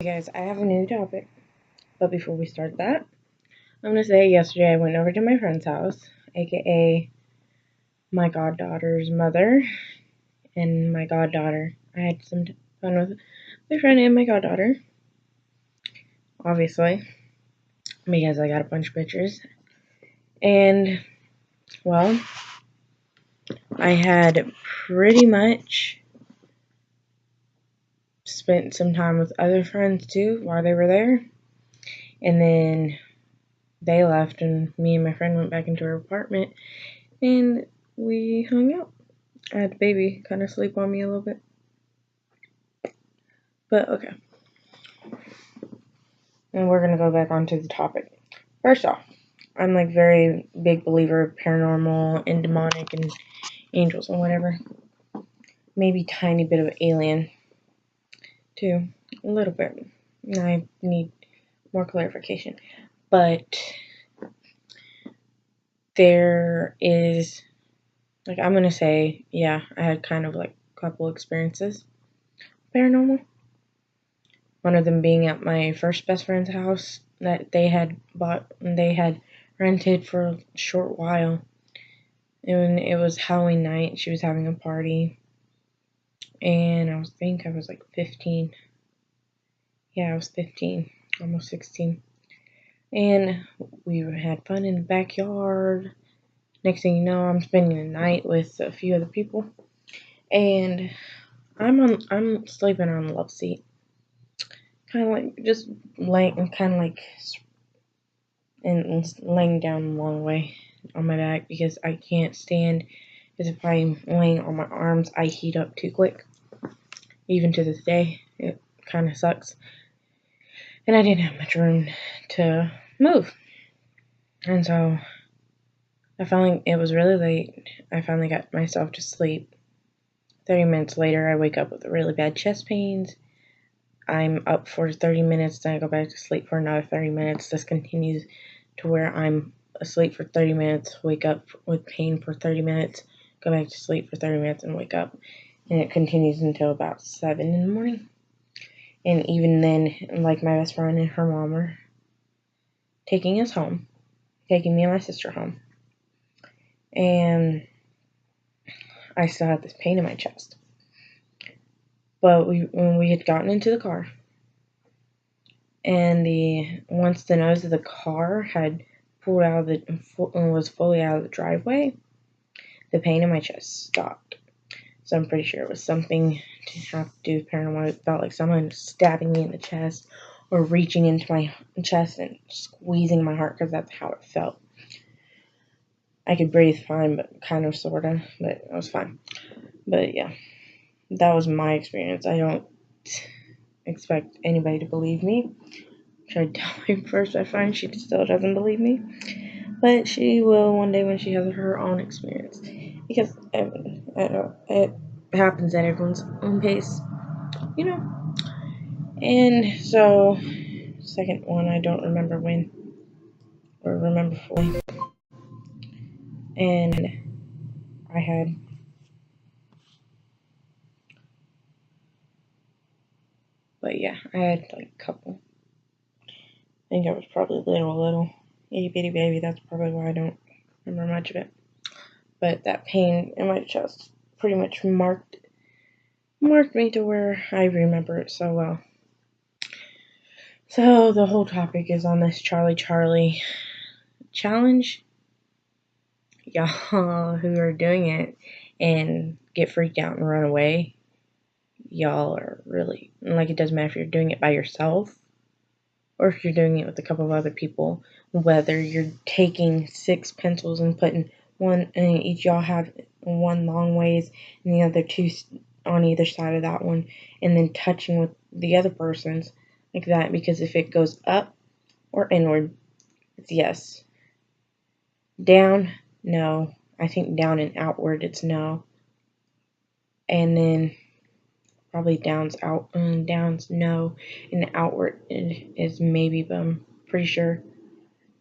Guys, I have a new topic, but before we start that, I'm gonna say yesterday I went over to my friend's house, aka my goddaughter's mother and my goddaughter. I had some fun with my friend and my goddaughter, obviously, because I got a bunch of pictures. And, well, I had pretty much spent some time with other friends too while they were there. And then they left, and me and my friend went back into her apartment, and we hung out. I had the baby kind of sleep on me a little bit. But okay. And we're going to go back onto the topic. First off, I'm like very big believer of paranormal and demonic and angels and whatever. Maybe tiny bit of alien too. A little bit. I need more clarification. But there is, like, I'm going to say, yeah, I had kind of like a couple experiences paranormal. One of them being at my first best friend's house that they had bought and they had rented for a short while. And it was Halloween night. She was having a party. And I think I was like 15. Yeah, I was 15, almost 16. And we had fun in the backyard. Next thing you know, I'm spending the night with a few other people. And I'm sleeping on the love seat. Kind of like just laying down the long way on my back because I can't stand. Because if I'm laying on my arms, I heat up too quick. Even to this day, it kind of sucks. And I didn't have much room to move. And so it was really late. I finally got myself to sleep. 30 minutes later, I wake up with really bad chest pains. I'm up for 30 minutes, then I go back to sleep for another 30 minutes. This continues to where I'm asleep for 30 minutes, wake up with pain for 30 minutes, go back to sleep for 30 minutes, and wake up. And it continues until about 7 in the morning. And even then, like, my best friend and her mom were taking us home, taking me and my sister home. And I still had this pain in my chest. But when we had gotten into the car, and once the nose of the car had pulled out was fully out of the driveway, the pain in my chest stopped. So I'm pretty sure it was something to have to do with paranormal. It felt like someone stabbing me in the chest or reaching into my chest and squeezing my heart, because that's how it felt. I could breathe fine, but kind of, sort of, but it was fine. But yeah, that was my experience. I don't expect anybody to believe me. I tried to tell my first best friend, she still doesn't believe me. But she will one day when she has her own experience. Because it happens at everyone's own pace, you know. And so, second one, I don't remember when or remember fully. And I had, but yeah, I had like a couple. I think I was probably little itty bitty baby. That's probably why I don't remember much of it. But that pain in my chest pretty much marked me to where I remember it so well. So the whole topic is on this Charlie challenge. Y'all who are doing it and get freaked out and run away, y'all are really, like, it doesn't matter if you're doing it by yourself or if you're doing it with a couple of other people, whether you're taking 6 pencils and putting one, and each y'all have one long ways and the other 2 on either side of that one, and then touching with the other person's like that, because if it goes up or inward, it's yes. Down, no. I think down and outward, it's no. And then probably down's no, and outward is maybe, but I'm pretty sure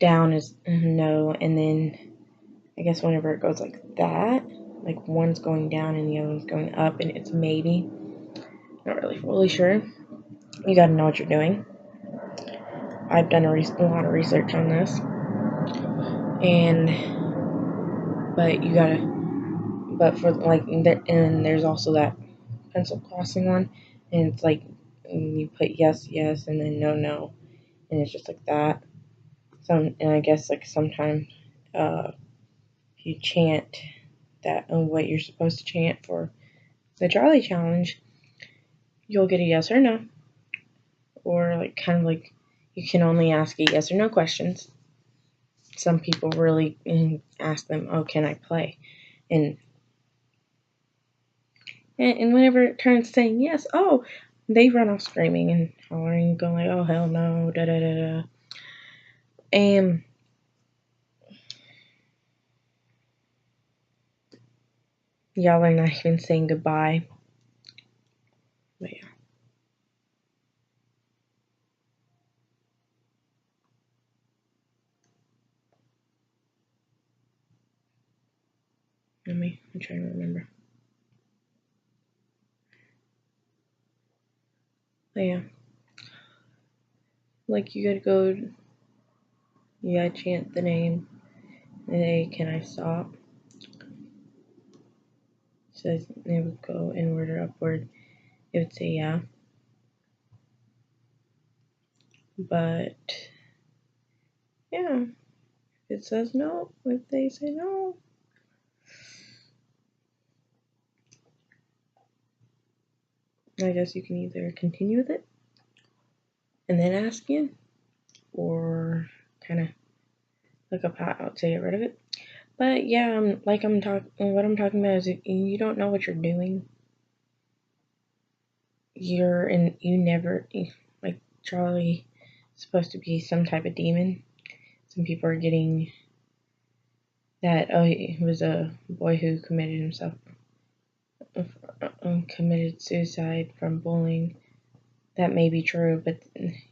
down is no. And then I guess whenever it goes like that, like one's going down and the other one's going up, and it's maybe. Not really fully sure. You got to know what you're doing. I've done a lot of research on this, but for like, and there's also that pencil crossing one, and it's like you put yes, yes, and then no, no, and it's just like that. And I guess like sometimes, if you chant that what you're supposed to chant for the Charlie challenge, you'll get a yes or no, or like kind of like you can only ask a yes or no questions. Some people really ask them, "Oh, can I play?" And whenever it turns saying yes, oh, they run off screaming and hollering, going like, "Oh hell no!" Da da da da. And y'all are not even saying goodbye. But yeah. I'm trying to remember. But yeah. Like you gotta go, you gotta chant the name. Hey, can I stop? So it would go inward or upward. It would say yeah. But yeah, it says no. If they say no, I guess you can either continue with it and then ask again, or kind of look up how to get rid of it. But yeah, what I'm talking about is if you don't know what you're doing, you never, like Charlie is supposed to be some type of demon. Some people are getting that, oh, he was a boy who committed suicide from bullying. That may be true, but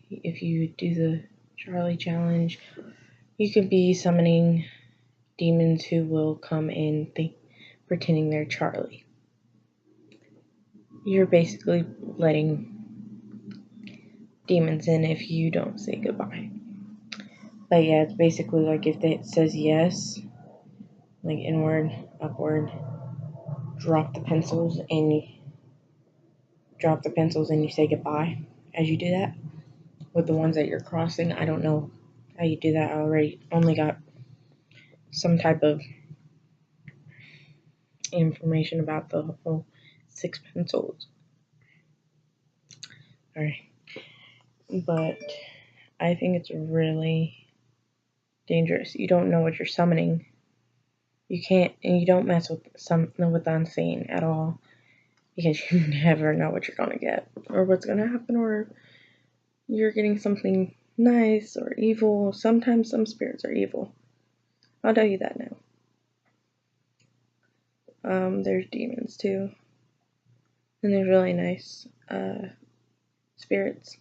if you do the Charlie challenge, you could be summoning demons who will come in pretending they're Charlie. You're basically letting demons in if you don't say goodbye. But yeah, it's basically like if it says yes, like inward, upward, drop the pencils and you say goodbye as you do that. With the ones that you're crossing, I don't know how you do that. I already only got some type of information about the whole 6 pencils. Alright. But I think it's really dangerous. You don't know what you're summoning. You can't, and you don't mess with the unseen at all, because you never know what you're gonna get or what's gonna happen, or you're getting something nice or evil. Sometimes some spirits are evil. I'll tell you that now. There's demons too, and there's really nice spirits.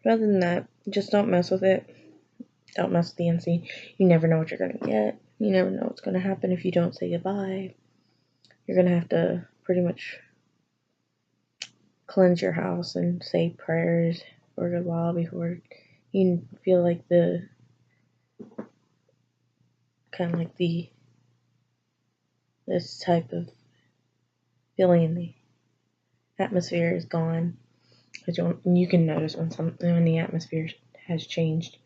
But other than that, just don't mess with it. Don't mess with the unseen. You never know what you're gonna get. You never know what's gonna happen if you don't say goodbye. You're gonna have to pretty much cleanse your house and say prayers for a good while before you feel like the kind of like this type of feeling in the atmosphere is gone. You can notice when the atmosphere has changed.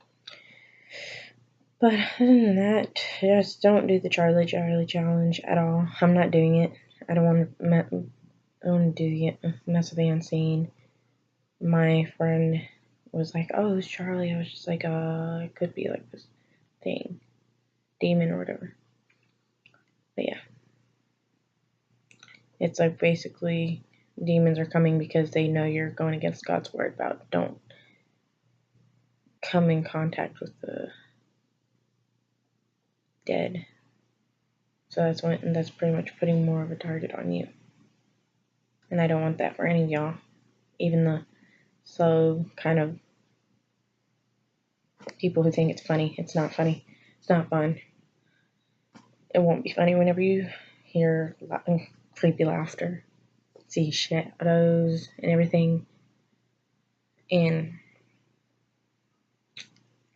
But other than that, just don't do the Charlie challenge at all. I'm not doing it. I don't want to mess with the unseen. My friend was like, "Oh, who's Charlie?" I was just like, it could be like this thing, demon or whatever." But yeah, it's like basically demons are coming because they know you're going against God's word about don't come in contact with the dead. So that's pretty much putting more of a target on you. And I don't want that for any of y'all. Even the slow kind of people who think it's funny. It's not funny. It's not fun. It won't be funny whenever you hear creepy laughter. see shadows and everything. And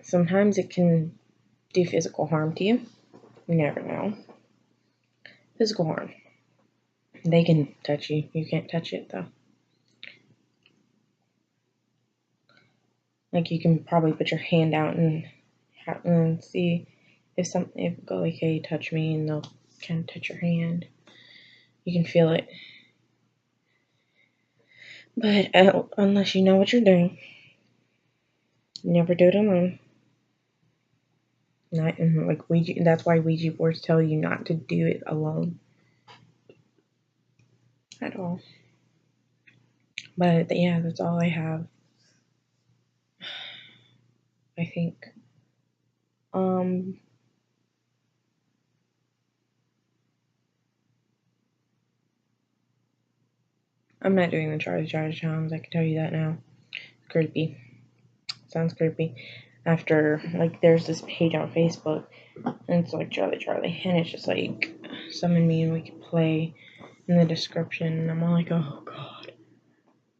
sometimes it can do physical harm to you. You never know. Physical harm. They can touch you. You can't touch it though. Like you can probably put your hand out and see if go like, hey, touch me, and they'll kind of touch your hand. You can feel it. But unless you know what you're doing, never do it alone. Not like Ouija. That's why Ouija boards tell you not to do it alone at all. But yeah, that's all I have. I think. I'm not doing the Charlie challenge. I can tell you that now. It's creepy. Sounds creepy. After like, there's this page on Facebook, and it's like Charlie, and it's just like, summon me and we can play in the description. And I'm all like, oh god,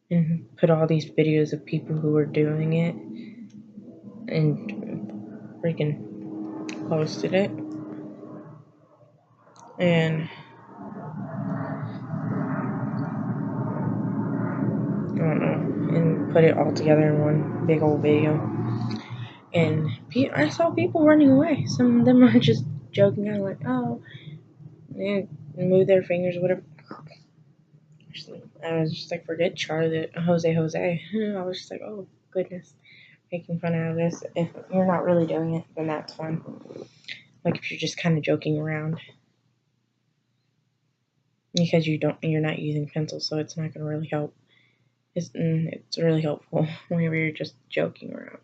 and put all these videos of people who are doing it, and freaking posted it, and I don't know, and put it all together in one big old video. And I saw people running away. Some of them are just joking around, like, oh, and move their fingers, whatever. I was just like, forget Charlie, Jose. I was just like, oh, goodness, making fun out of this. If you're not really doing it, then that's fine. Like, if you're just kind of joking around. Because you're not using pencils, so it's not going to really help. It's really helpful whenever you're just joking around.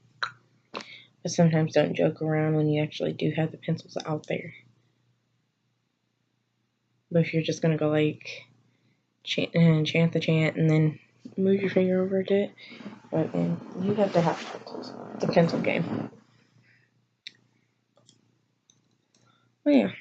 But sometimes don't joke around when you actually do have the pencils out there. But if you're just going to go like, chant the chant and then move your finger over to it, but then you have to have pencils. It's a pencil game. Oh yeah.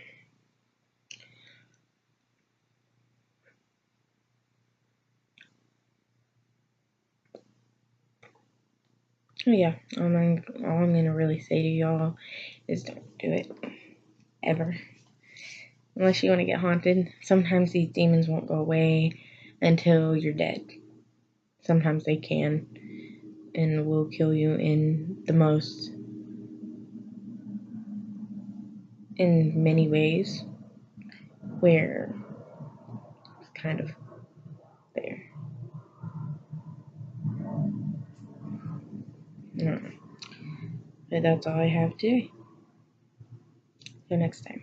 Oh yeah. All I'm gonna really say to y'all is don't do it. Ever. Unless you want to get haunted. Sometimes these demons won't go away until you're dead. Sometimes they can and will kill you in many ways where it's kind of there. No. But that's all I have today. Till next time.